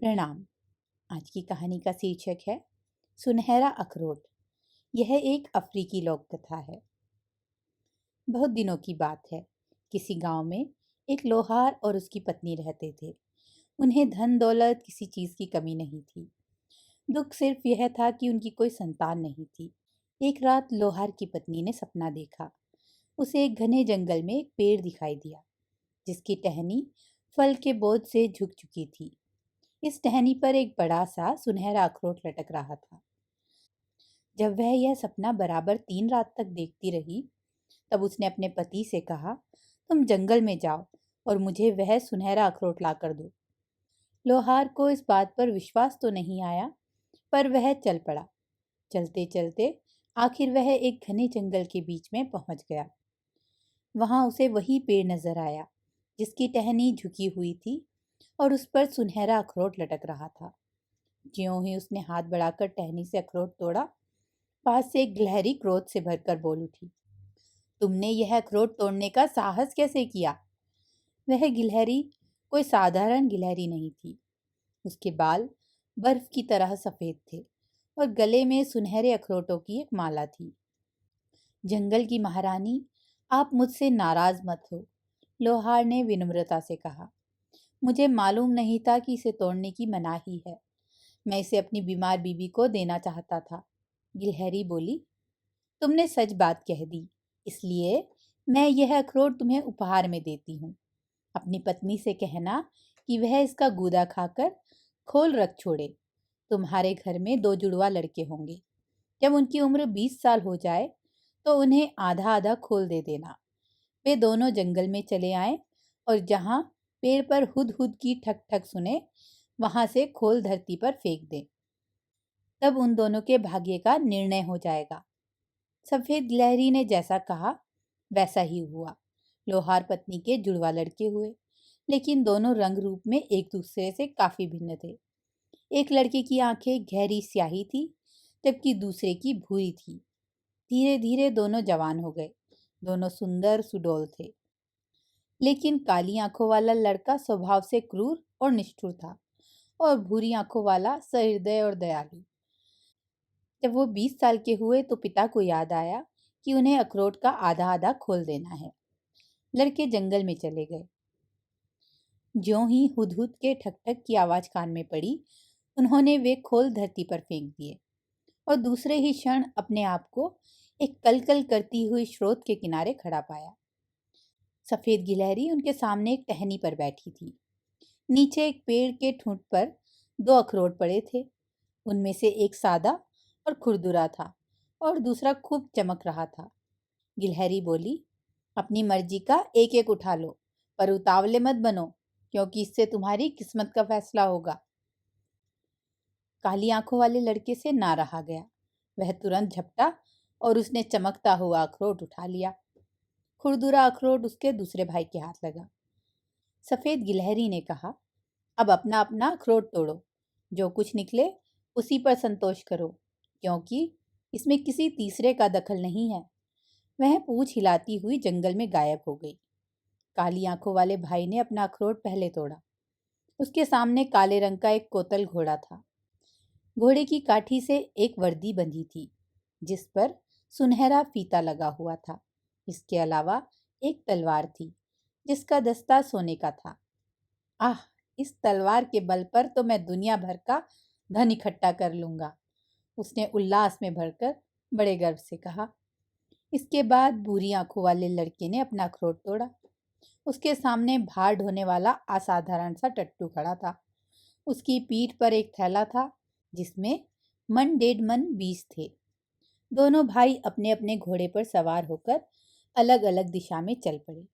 प्रणाम। आज की कहानी का शीर्षक है सुनहरा अखरोट। यह एक अफ्रीकी लोक कथा है। बहुत दिनों की बात है। किसी गांव में एक लोहार और उसकी पत्नी रहते थे। उन्हें धन दौलत किसी चीज की कमी नहीं थी। दुख सिर्फ यह था कि उनकी कोई संतान नहीं थी। एक रात लोहार की पत्नी ने सपना देखा। उसे एक घने जंगल में एक पेड़ दिखाई दिया जिसकी टहनी फल के बोझ से झुक चुकी थी। इस टहनी पर एक बड़ा सा सुनहरा अखरोट लटक रहा था। जब वह यह सपना बराबर 3 रात तक देखती रही, तब उसने अपने पति से कहा, तुम जंगल में जाओ और मुझे वह सुनहरा अखरोट ला कर दो। लोहार को इस बात पर विश्वास तो नहीं आया, पर वह चल पड़ा। चलते चलते आखिर वह एक घने जंगल के बीच में पहुंच गया। वहां उसे वही पेड़ नजर आया जिसकी टहनी झुकी हुई थी और उस पर सुनहरा अखरोट लटक रहा था। ज्यों ही उसने हाथ बढ़ाकर टहनी से अखरोट तोड़ा, पास से एक गिलहरी क्रोध से भरकर बोल उठी, तुमने यह अखरोट तोड़ने का साहस कैसे किया? वह गिलहरी कोई साधारण गिलहरी नहीं थी। उसके बाल बर्फ की तरह सफेद थे और गले में सुनहरे अखरोटों की एक माला थी। जंगल की महारानी, आप मुझसे नाराज मत हो, लोहार ने विनम्रता से कहा। मुझे मालूम नहीं था कि इसे तोड़ने की मनाही है। मैं इसे अपनी बीमार बीबी को देना चाहता था। गिलहरी बोली, तुमने सच बात कह दी, इसलिए मैं यह अखरोट तुम्हें उपहार में देती हूँ। अपनी पत्नी से कहना कि वह इसका गूदा खाकर खोल रख छोड़े। तुम्हारे घर में 2 जुड़वा लड़के होंगे। जब उनकी उम्र 20 साल हो जाए तो उन्हें आधा आधा खोल दे देना। वे दोनों जंगल में चले आए और जहाँ पेड़ पर हुद हुद की ठक ठक सुने, वहां से खोल धरती पर फेंक दें। तब उन दोनों के भाग्य का निर्णय हो जाएगा। सफेद गिलहरी ने जैसा कहा वैसा ही हुआ। लोहार पत्नी के जुड़वा लड़के हुए, लेकिन दोनों रंग रूप में एक दूसरे से काफी भिन्न थे। एक लड़के की आंखें गहरी स्याही थी, जबकि दूसरे की भूरी थी। धीरे धीरे दोनों जवान हो गए। दोनों सुंदर सुडौल थे, लेकिन काली आंखों वाला लड़का स्वभाव से क्रूर और निष्ठुर था और भूरी आंखों वाला सहृदय और दयालु। जब वो 20 साल के हुए तो पिता को याद आया कि उन्हें अखरोट का आधा आधा खोल देना है। लड़के जंगल में चले गए। ज्यों ही हुदहुद के ठक ठक की आवाज कान में पड़ी, उन्होंने वे खोल धरती पर फेंक दिए और दूसरे ही क्षण अपने आप को एक कलकल करती हुई स्रोत के किनारे खड़ा पाया। सफेद गिलहरी उनके सामने एक टहनी पर बैठी थी। नीचे एक पेड़ के ठूंठ पर 2 अखरोट पड़े थे। उनमें से एक सादा और खुरदुरा था और दूसरा खूब चमक रहा था। गिलहरी बोली, अपनी मर्जी का एक एक उठा लो, पर उतावले मत बनो, क्योंकि इससे तुम्हारी किस्मत का फैसला होगा। काली आंखों वाले लड़के से ना रहा गया। वह तुरंत झपटा और उसने चमकता हुआ अखरोट उठा लिया। खुरदुरा अखरोट उसके दूसरे भाई के हाथ लगा। सफेद गिलहरी ने कहा, अब अपना अपना अखरोट तोड़ो, जो कुछ निकले उसी पर संतोष करो, क्योंकि इसमें किसी तीसरे का दखल नहीं है। वह पूंछ हिलाती हुई जंगल में गायब हो गई। काली आंखों वाले भाई ने अपना अखरोट पहले तोड़ा। उसके सामने काले रंग का एक कोतल घोड़ा था। घोड़े की काठी से एक वर्दी बंधी थी, जिस पर सुनहरा फीता लगा हुआ था। इसके अलावा एक तलवार थी, जिसका दस्ता सोने का था। आह, इस तलवार के बल पर तो मैं दुनिया भर का धन इकट्ठा कर लूंगा, उसने उल्लास में भरकर बड़े गर्व से कहा। इसके बाद भूरी आंखों वाले लड़के ने अपना अखरोट तोड़ा। उसके सामने भार ढोने वाला असाधारण सा टट्टू खड़ा था। उसकी पीठ पर एक थैला था, जिसमें मन 1.5 मन बीज थे। दोनों भाई अपने अपने घोड़े पर सवार होकर अलग अलग दिशा में चल पड़े।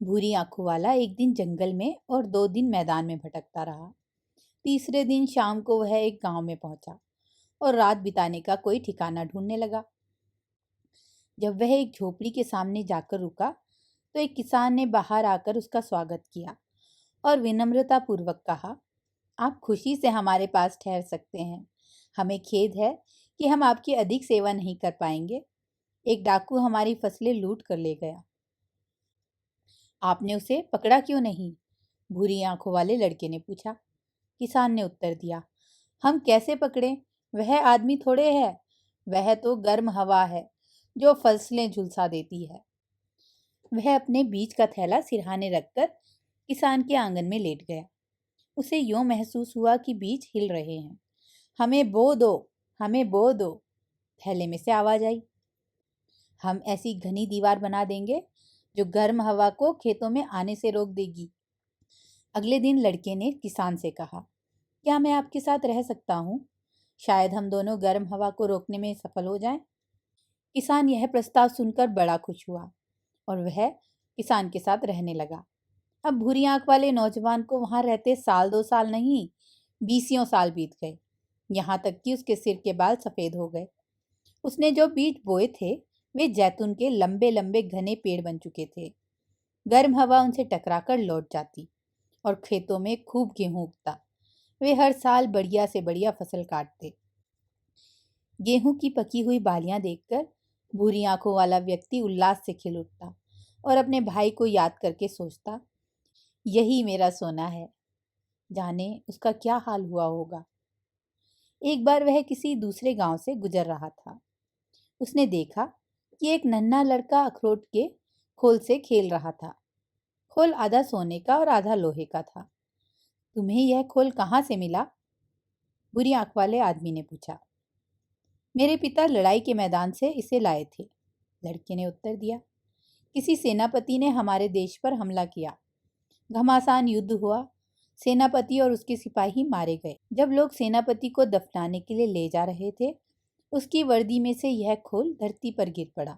भूरी आंखों वाला एक दिन जंगल में और 2 दिन मैदान में भटकता रहा। तीसरे दिन शाम को वह एक गांव में पहुंचा और रात बिताने का कोई ठिकाना ढूंढने लगा। जब वह एक झोपड़ी के सामने जाकर रुका, तो एक किसान ने बाहर आकर उसका स्वागत किया और विनम्रता पूर्वक कहा, आप खुशी से हमारे पास ठहर सकते हैं। हमें खेद है कि हम आपकी अधिक सेवा नहीं कर पाएंगे। एक डाकू हमारी फसलें लूट कर ले गया। आपने उसे पकड़ा क्यों नहीं? भूरी आंखों वाले लड़के ने पूछा। किसान ने उत्तर दिया, हम कैसे पकड़ें? वह आदमी थोड़े है, वह तो गर्म हवा है जो फसलें झुलसा देती है। वह अपने बीज का थैला सिरहाने रखकर किसान के आंगन में लेट गया। उसे यूं महसूस हुआ कि बीज हिल रहे हैं। हमें बो दो, हमें बो दो, थैले में से आवाज आई। हम ऐसी घनी दीवार बना देंगे जो गर्म हवा को खेतों में आने से रोक देगी। अगले दिन लड़के ने किसान से कहा, क्या मैं आपके साथ रह सकता हूँ? शायद हम दोनों गर्म हवा को रोकने में सफल हो जाएं। किसान यह प्रस्ताव सुनकर बड़ा खुश हुआ और वह किसान के साथ रहने लगा। अब भूरी आंख वाले नौजवान को वहां रहते साल 2 साल नहीं, 20 साल बीत गए। यहाँ तक कि उसके सिर के बाल सफेद हो गए। उसने जो बीज बोए थे वे जैतून के लंबे लंबे घने पेड़ बन चुके थे। गर्म हवा उनसे टकराकर लौट जाती और खेतों में खूब गेहूं उगता। वे हर साल बढ़िया से बढ़िया फसल काटते। गेहूं की पकी हुई बालियां देखकर भूरी आंखों वाला व्यक्ति उल्लास से खिल उठता और अपने भाई को याद करके सोचता, यही मेरा सोना है, जाने उसका क्या हाल हुआ होगा। एक बार वह किसी दूसरे गांव से गुजर रहा था। उसने देखा कि एक नन्हा लड़का अखरोट के खोल से खेल रहा था। खोल आधा सोने का और आधा लोहे का था। तुम्हें यह खोल कहाँ से मिला? बुरी आंख वाले आदमी ने पूछा। मेरे पिता लड़ाई के मैदान से इसे लाए थे, लड़के ने उत्तर दिया। किसी सेनापति ने हमारे देश पर हमला किया। घमासान युद्ध हुआ। सेनापति और उसके सिपाही मारे गए। जब लोग सेनापति को दफनाने के लिए ले जा रहे थे, उसकी वर्दी में से यह खोल धरती पर गिर पड़ा।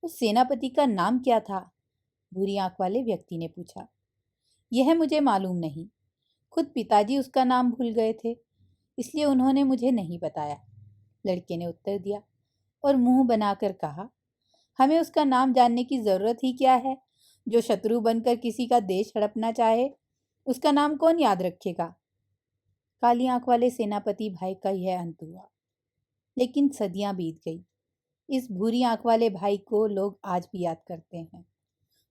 उस सेनापति का नाम क्या था? भूरी आंख वाले व्यक्ति ने पूछा। यह मुझे मालूम नहीं। खुद पिताजी उसका नाम भूल गए थे, इसलिए उन्होंने मुझे नहीं बताया, लड़के ने उत्तर दिया और मुंह बनाकर कहा, हमें उसका नाम जानने की जरूरत ही क्या है? जो शत्रु बनकर किसी का देश हड़पना चाहे, उसका नाम कौन याद रखेगा? काली आंख वाले सेनापति भाई का यह अंत हुआ। लेकिन सदियां बीत गई। इस भूरी आंख वाले भाई को लोग आज भी याद करते हैं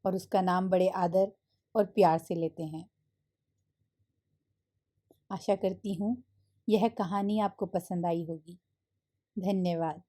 और उसका नाम बड़े आदर और प्यार से लेते हैं। आशा करती हूँ यह कहानी आपको पसंद आई होगी। धन्यवाद।